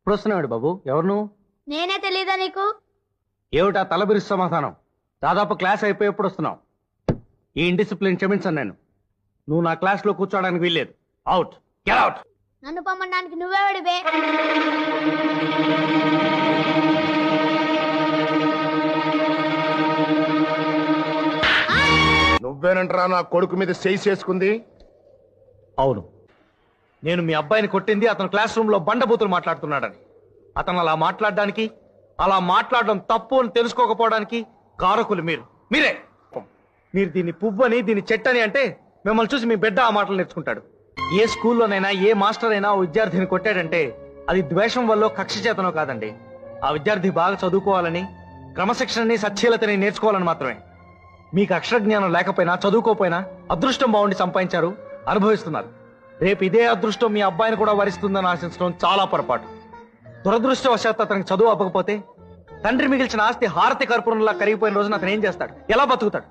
ఇప్పుడు వస్తున్నాడు బాబు. ఎవరు నువ్వు? నేనే తెలీదా నీకు? ఏమిటా తలబిరుసు సమాధానం? దాదాపు క్లాస్ అయిపోయి ఎప్పుడు వస్తున్నావు? ఈ ఇండిసిప్లిన్ క్షమించను నేను. నువ్వు నా క్లాస్ లో కూర్చోడానికి వీల్లేదు. Out, get out. నన్ను పొమ్మడానికి నువ్వెవడివే? నువ్వేనంటరా నా కొడుకు మీద చేయి చేసుకుంది? అవును, నేను మీ అబ్బాయిని కొట్టింది అతను క్లాస్ రూమ్ లో బండబూతులు మాట్లాడుతున్నాడని. అతను అలా మాట్లాడడానికి, అలా మాట్లాడడం తప్పు అని తెలుసుకోకపోవడానికి కారకులు మీరే. మీరు దీన్ని పువ్వని, దీన్ని చెట్టని అంటే మిమ్మల్ని చూసి మీ బిడ్డ ఆ మాటలు నేర్చుకుంటాడు. ఏ స్కూల్లోనైనా ఏ మాస్టర్ అయినా ఓ విద్యార్థిని కొట్టాడంటే అది ద్వేషం వల్ల, కక్ష చేతనో కాదండి. ఆ విద్యార్థి బాగా చదువుకోవాలని, క్రమశిక్షణని, సచ్ఛీలతని నేర్చుకోవాలని మాత్రమే. మీకు అక్షర జ్ఞానం లేకపోయినా, చదువుకోపోయినా అదృష్టం బాగుండి సంపాదించారు, అనుభవిస్తున్నారు. రేపు ఇదే అదృష్టం మీ అబ్బాయిని కూడా వరిస్తుందని ఆశించడం చాలా పొరపాటు. దురదృష్టవశాత్తు అతనికి చదువు అవ్వకపోతే తండ్రి మిగిల్చిన ఆస్తి హారతి కర్పూరంలా కరిగిపోయిన రోజున అతను ఏం చేస్తాడు? ఎలా బతుకుతాడు?